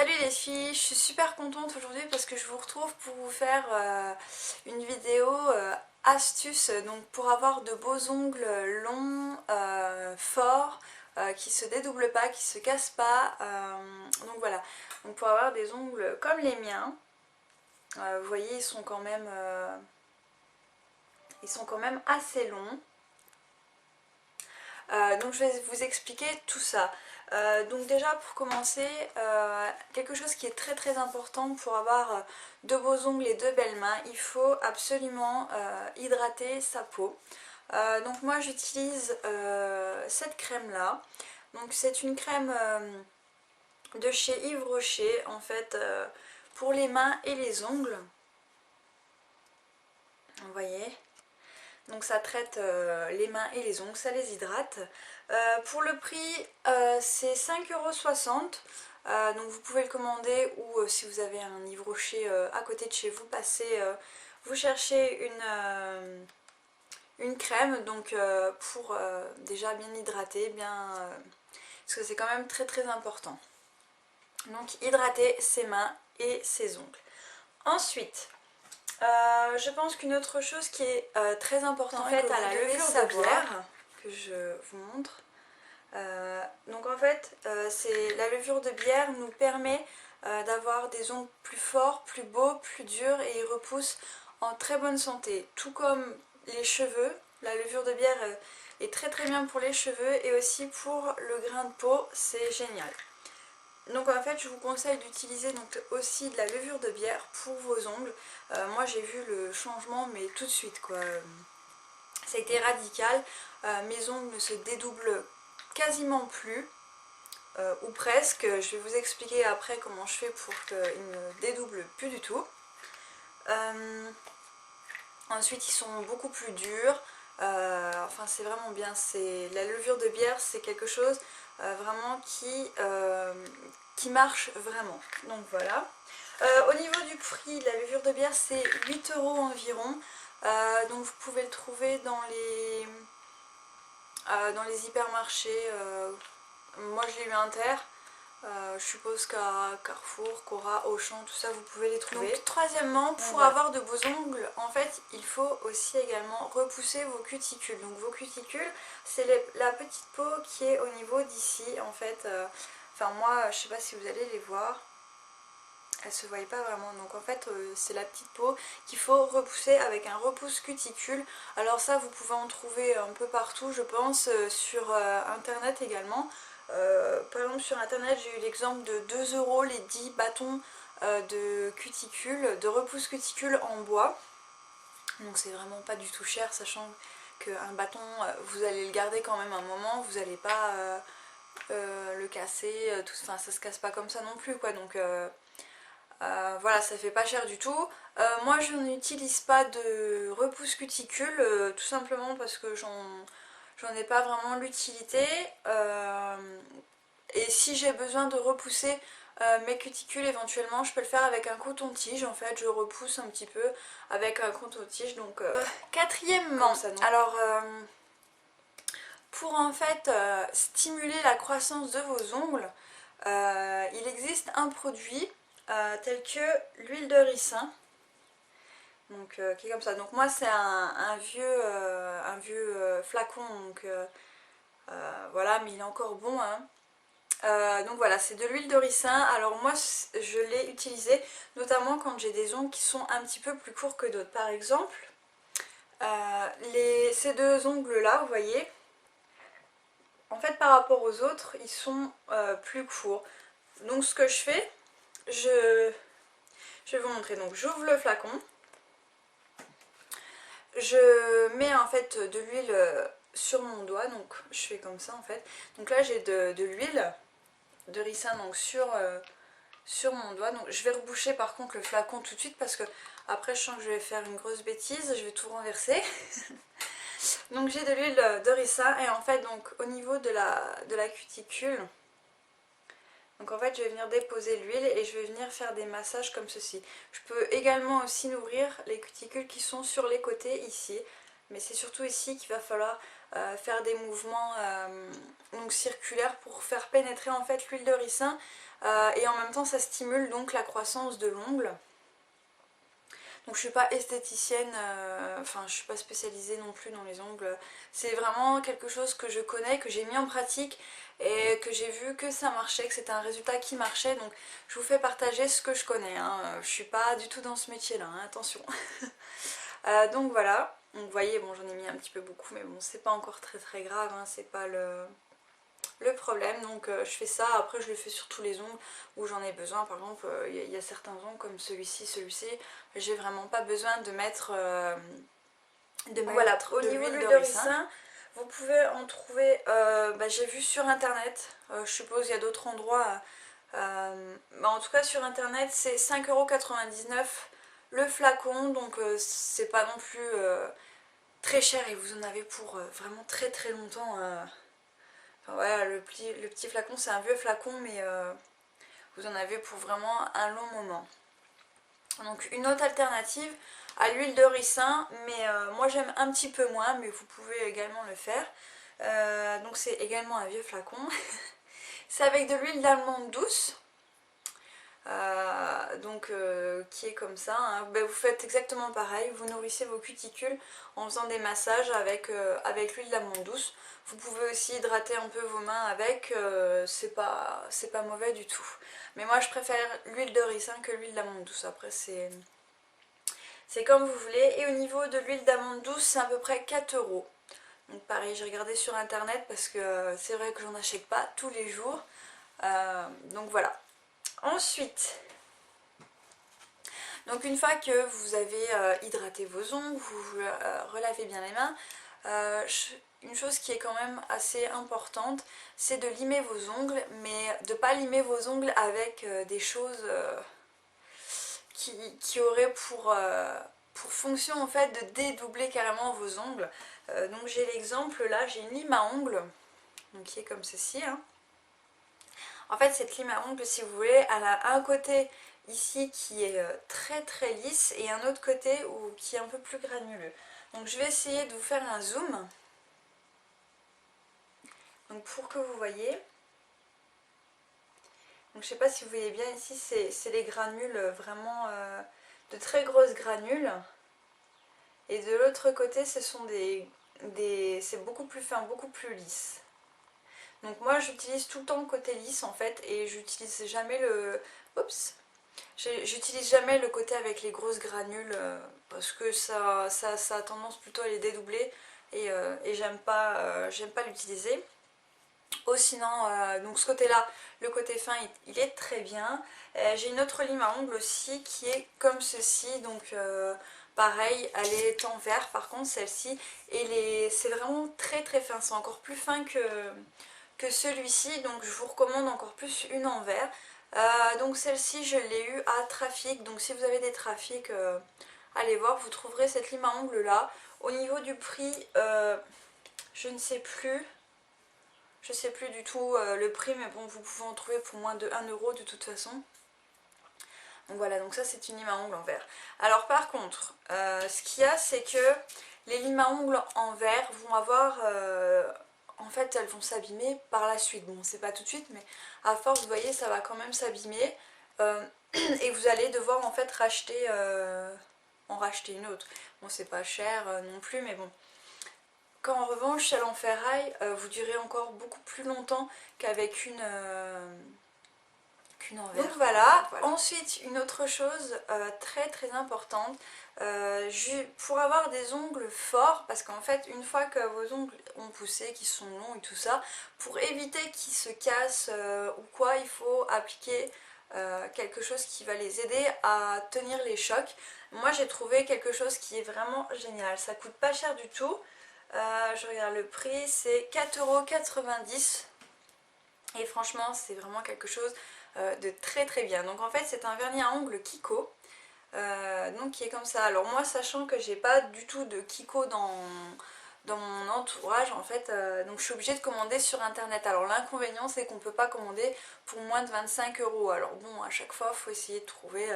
Salut les filles, je suis super contente aujourd'hui parce que je vous retrouve pour vous faire une vidéo astuce donc pour avoir de beaux ongles longs, forts, qui se dédoublent pas, qui se cassent pas. Donc voilà, donc pour avoir des ongles comme les miens, vous voyez ils sont quand même assez longs. Donc je vais vous expliquer tout ça. Donc déjà pour commencer, quelque chose qui est très important pour avoir de beaux ongles et de belles mains, il faut absolument hydrater sa peau. Donc moi j'utilise cette crème là. Donc c'est une crème de chez Yves Rocher en fait, pour les mains et les ongles. Vous voyez, donc ça traite les mains et les ongles, ça les hydrate. Pour le prix, c'est 5,60 €. Donc vous pouvez le commander ou si vous avez un Yves Rocher à côté de chez vous, vous cherchez une crème donc pour déjà bien hydrater, parce que c'est quand même très important. Donc hydrater ses mains et ses ongles. Ensuite, je pense qu'une autre chose qui est très importante en fait à la levure de bière, que je vous montre. Donc en fait, la levure de bière nous permet d'avoir des ongles plus forts, plus beaux, plus durs et ils repoussent en très bonne santé. Tout comme les cheveux, la levure de bière est très bien pour les cheveux et aussi pour le grain de peau, c'est génial. Donc en fait je vous conseille d'utiliser donc aussi de la levure de bière pour vos ongles. Moi j'ai vu le changement mais tout de suite quoi. Ça a été radical. Mes ongles ne se dédoublent quasiment plus, ou presque. Je vais vous expliquer après comment je fais pour qu'ils ne dédoublent plus du tout. Ensuite ils sont beaucoup plus durs. Enfin c'est vraiment bien. La levure de bière, c'est quelque chose vraiment qui marche vraiment. Donc voilà. Au niveau du prix de la levure de bière, c'est 8 € environ. Donc vous pouvez le trouver dans les hypermarchés. Moi je l'ai eu Inter. Je suppose qu'à Carrefour, Cora, Auchan, tout ça vous pouvez les trouver. Donc troisièmement, pour avoir de beaux ongles, en fait il faut aussi également repousser vos cuticules. Donc vos cuticules, c'est la petite peau qui est au niveau d'ici en fait. Enfin moi je sais pas si vous allez les voir, elle se voyait pas vraiment. Donc en fait c'est la petite peau qu'il faut repousser avec un repousse cuticule. Alors ça vous pouvez en trouver un peu partout je pense, sur internet également. Par exemple sur internet j'ai eu l'exemple de 2 € les 10 bâtons de cuticule, de repousse cuticule en bois. Donc c'est vraiment pas du tout cher, sachant qu'un bâton vous allez le garder quand même un moment, vous n'allez pas le casser, enfin ça se casse pas comme ça non plus quoi. Donc voilà, ça fait pas cher du tout. Moi je n'utilise pas de repousse cuticule, tout simplement parce que j'en ai pas vraiment l'utilité. Et si j'ai besoin de repousser mes cuticules éventuellement, je peux le faire avec un coton-tige. En fait je repousse un petit peu avec un coton-tige. Donc quatrièmement, alors pour en fait stimuler la croissance de vos ongles, il existe un produit tel que l'huile de ricin, donc qui est comme ça. Donc moi c'est un vieux flacon, donc voilà, mais il est encore bon hein. Donc voilà, c'est de l'huile de ricin. Alors moi je l'ai utilisé notamment quand j'ai des ongles qui sont un petit peu plus courts que d'autres. Par exemple ces deux ongles là, vous voyez, en fait par rapport aux autres ils sont plus courts. Donc ce que je fais, je vais vous montrer. Donc j'ouvre le flacon, je mets en fait de l'huile sur mon doigt, donc je fais comme ça en fait. Donc là j'ai de l'huile de ricin donc sur mon doigt. Donc je vais reboucher par contre le flacon tout de suite parce que après je sens que je vais faire une grosse bêtise, je vais tout renverser. Donc j'ai de l'huile de ricin et en fait donc au niveau de la cuticule, donc en fait je vais venir déposer l'huile et je vais venir faire des massages comme ceci. Je peux également aussi nourrir les cuticules qui sont sur les côtés ici, mais c'est surtout ici qu'il va falloir faire des mouvements donc circulaires pour faire pénétrer en fait l'huile de ricin et en même temps ça stimule donc la croissance de l'ongle. Donc je suis pas esthéticienne, enfin je suis pas spécialisée non plus dans les ongles. C'est vraiment quelque chose que je connais, que j'ai mis en pratique et que j'ai vu que ça marchait, que c'était un résultat qui marchait. Donc je vous fais partager ce que je connais, hein. Je suis pas du tout dans ce métier là, hein, attention. Donc voilà, donc vous voyez, bon j'en ai mis un petit peu beaucoup, mais bon c'est pas encore très grave, hein, c'est pas le problème. Donc je fais ça, après je le fais sur tous les ongles où j'en ai besoin. Par exemple il y a certains ongles comme celui-ci, j'ai vraiment pas besoin de mettre voilà, au niveau de l'huile de ricin. Vous pouvez en trouver, j'ai vu sur internet, je suppose il y a d'autres endroits, en tout cas sur internet c'est 5,99 € le flacon, donc c'est pas non plus très cher et vous en avez pour vraiment très longtemps. Enfin, voilà, le petit flacon c'est un vieux flacon, mais vous en avez pour vraiment un long moment. Donc une autre alternative à l'huile de ricin, mais moi j'aime un petit peu moins, mais vous pouvez également le faire. Donc c'est également un vieux flacon. C'est avec de l'huile d'almande douce. Qui est comme ça, hein. Vous faites exactement pareil, vous nourrissez vos cuticules en faisant des massages avec l'huile d'amande douce. Vous pouvez aussi hydrater un peu vos mains avec, c'est pas mauvais du tout. Mais moi je préfère l'huile de ricin que l'huile d'amande douce, après c'est comme vous voulez. Et au niveau de l'huile d'amande douce c'est à peu près 4 €. Donc pareil, j'ai regardé sur internet parce que c'est vrai que j'en achète pas tous les jours. Donc voilà. Ensuite, donc une fois que vous avez hydraté vos ongles, vous relavez bien les mains, une chose qui est quand même assez importante, c'est de limer vos ongles, mais de ne pas limer vos ongles avec des choses qui auraient pour fonction en fait de dédoubler carrément vos ongles. Donc j'ai l'exemple là, j'ai une lime à ongles, donc qui est comme ceci, hein. En fait cette lime à ongles, si vous voulez, elle a un côté ici qui est très lisse et un autre côté qui est un peu plus granuleux. Donc je vais essayer de vous faire un zoom, donc pour que vous voyez. Donc je sais pas si vous voyez bien ici, c'est les granules vraiment de très grosses granules. Et de l'autre côté ce sont c'est beaucoup plus fin, beaucoup plus lisse. Donc moi j'utilise tout le temps le côté lisse en fait, et j'utilise jamais j'utilise jamais le côté avec les grosses granules parce que ça a tendance plutôt à les dédoubler et j'aime pas l'utiliser. Oh, sinon, donc ce côté là, le côté fin il est très bien. J'ai une autre lime à ongles aussi qui est comme ceci, donc pareil, elle est en verre par contre celle-ci, et c'est vraiment très fin, c'est encore plus fin que celui-ci, donc je vous recommande encore plus une en verre. Donc celle-ci je l'ai eu à Trafic, donc si vous avez des Trafic, allez voir, vous trouverez cette lime à ongles là. Au niveau du prix, je ne sais plus, du tout le prix, mais bon, vous pouvez en trouver pour moins de 1 € de toute façon. Donc voilà, donc ça c'est une lime à ongles en verre. Alors par contre, ce qu'il y a, c'est que les limes à ongles en verre vont avoir... en fait, elles vont s'abîmer par la suite. Bon, c'est pas tout de suite, mais à force, vous voyez, ça va quand même s'abîmer. Et vous allez devoir en fait en racheter une autre. Bon, c'est pas cher non plus, mais bon. Quand en revanche, celle en ferraille, vous durez encore beaucoup plus longtemps qu'avec une en verre. Donc voilà. Ensuite, une autre chose très importante, pour avoir des ongles forts, parce qu'en fait une fois que vos ongles ont poussé, qu'ils sont longs et tout ça, pour éviter qu'ils se cassent ou quoi, il faut appliquer quelque chose qui va les aider à tenir les chocs. Moi j'ai trouvé quelque chose qui est vraiment génial, ça coûte pas cher du tout. Je regarde le prix, c'est 4,90 € et franchement c'est vraiment quelque chose de très bien. Donc en fait c'est un vernis à ongles Kiko, donc qui est comme ça. Alors moi, sachant que j'ai pas du tout de Kiko dans mon entourage en fait, donc je suis obligée de commander sur internet. Alors l'inconvénient c'est qu'on peut pas commander pour moins de 25 €. Alors bon, à chaque fois il faut essayer de trouver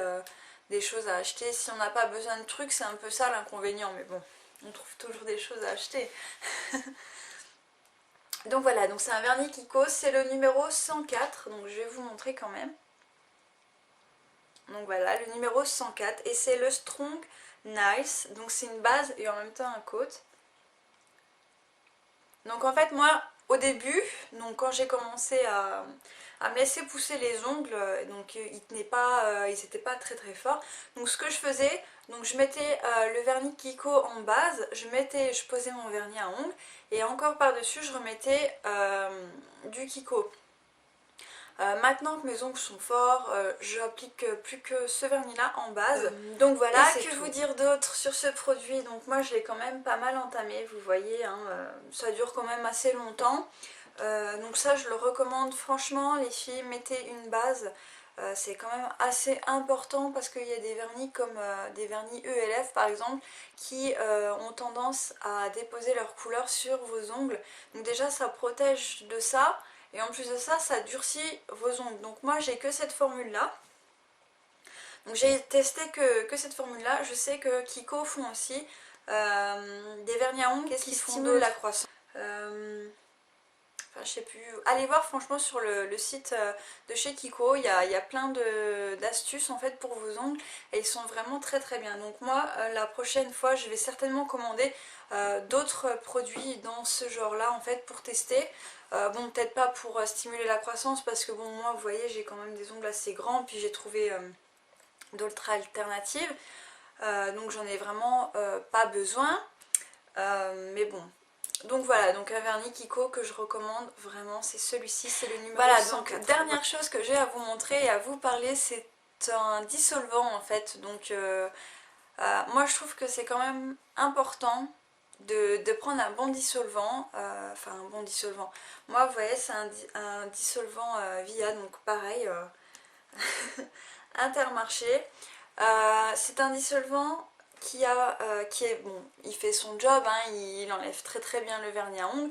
des choses à acheter. Si on n'a pas besoin de trucs, c'est un peu ça l'inconvénient, mais bon, on trouve toujours des choses à acheter. Donc voilà, donc c'est un vernis Kiko, c'est le numéro 104, donc je vais vous montrer quand même. Donc voilà, le numéro 104 et c'est le Strong Nice, donc c'est une base et en même temps un coat. Donc en fait moi au début, donc quand j'ai commencé à me laisser pousser les ongles, donc ils tenaient pas, ils n'étaient pas très très forts. Donc ce que je faisais, donc je mettais le vernis Kiko en base, je posais mon vernis à ongles et encore par dessus je remettais du Kiko. Maintenant que mes ongles sont forts, je n'applique plus que ce vernis là en base. Donc voilà, que vous dire d'autre sur ce produit. Donc moi je l'ai quand même pas mal entamé, vous voyez, hein, ça dure quand même assez longtemps. Donc ça je le recommande franchement les filles, mettez une base. C'est quand même assez important parce qu'il y a des vernis comme des vernis ELF par exemple qui ont tendance à déposer leur couleur sur vos ongles. Donc déjà ça protège de ça. Et en plus de ça, ça durcit vos ongles. Donc moi, j'ai que cette formule-là. Donc j'ai testé que cette formule-là. Je sais que Kiko font aussi des vernis à ongles qui stimulent la croissance. Enfin, je sais plus. Allez voir franchement sur le site de chez Kiko. Il y a plein d'astuces en fait pour vos ongles. Et ils sont vraiment très très bien. Donc moi, la prochaine fois, je vais certainement commander d'autres produits dans ce genre-là en fait pour tester. Bon, peut-être pas pour stimuler la croissance parce que bon, moi, vous voyez, j'ai quand même des ongles assez grands, puis j'ai trouvé d'autres alternatives. Donc j'en ai vraiment pas besoin. Mais bon. Donc voilà, donc un vernis Kiko que je recommande vraiment, c'est celui-ci, c'est le numéro 104. Voilà, donc dernière chose que j'ai à vous montrer et à vous parler, c'est un dissolvant en fait. Donc moi je trouve que c'est quand même important de prendre un bon dissolvant, enfin un bon dissolvant. Moi vous voyez c'est un dissolvant VIA, donc pareil, Intermarché. C'est un dissolvant qui est bon, il fait son job, hein, il enlève très très bien le vernis à ongles.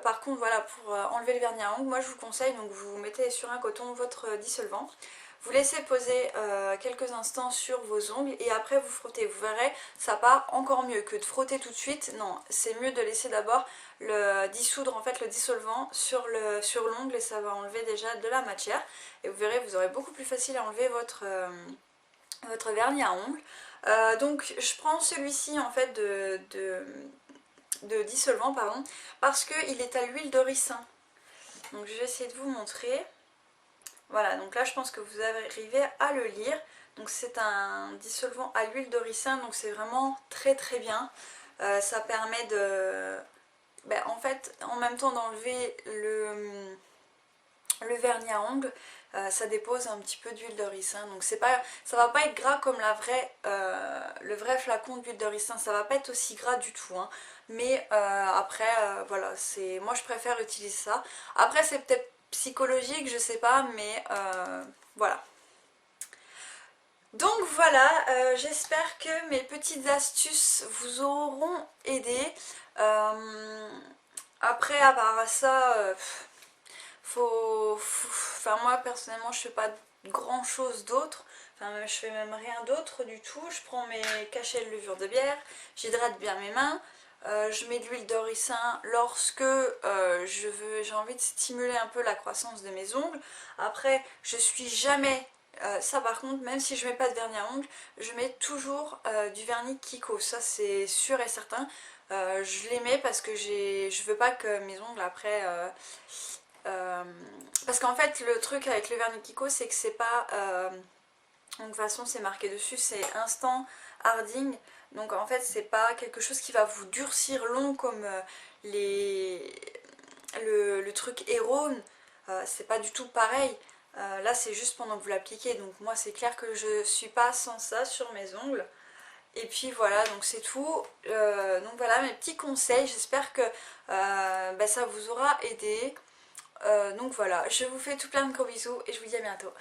Par contre voilà, pour enlever le vernis à ongles, moi je vous conseille, donc vous mettez sur un coton votre dissolvant. Vous laissez poser quelques instants sur vos ongles et après vous frottez. Vous verrez, ça part encore mieux que de frotter tout de suite. Non, c'est mieux de laisser d'abord dissoudre en fait le dissolvant sur l'ongle et ça va enlever déjà de la matière. Et vous verrez, vous aurez beaucoup plus facile à enlever votre vernis à ongles. Donc je prends celui-ci en fait de dissolvant pardon, parce qu'il est à l'huile de ricin. Donc je vais essayer de vous montrer. Voilà, donc là je pense que vous arrivez à le lire. Donc c'est un dissolvant à l'huile de ricin, donc c'est vraiment très très bien. Ça permet de, en fait, en même temps d'enlever le vernis à ongles, ça dépose un petit peu d'huile de ricin. Donc ça va pas être gras comme le vrai flacon d'huile de ricin, ça va pas être aussi gras du tout. Hein. Mais après, voilà, moi je préfère utiliser ça. Après c'est peut-être psychologique, je sais pas, mais voilà. Donc voilà, j'espère que mes petites astuces vous auront aidé. Après, à part ça, enfin moi personnellement je fais pas grand chose d'autre. Enfin je fais même rien d'autre du tout. Je prends mes cachets de levure de bière, j'hydrate bien mes mains. Je mets de l'huile de ricin lorsque j'ai envie de stimuler un peu la croissance de mes ongles. Après, je suis jamais, ça par contre, même si je mets pas de vernis à ongles, je mets toujours du vernis Kiko, ça c'est sûr et certain. Je les mets parce que je veux pas que mes ongles après... parce qu'en fait, le truc avec le vernis Kiko, c'est que c'est pas... donc de toute façon, c'est marqué dessus, c'est instant harding. Donc en fait c'est pas quelque chose qui va vous durcir l'ongle comme le truc Aeron, c'est pas du tout pareil. Là c'est juste pendant que vous l'appliquez, donc moi c'est clair que je suis pas sans ça sur mes ongles. Et puis voilà, donc c'est tout. Donc voilà mes petits conseils, j'espère que ça vous aura aidé. Donc voilà, je vous fais tout plein de gros bisous et je vous dis à bientôt.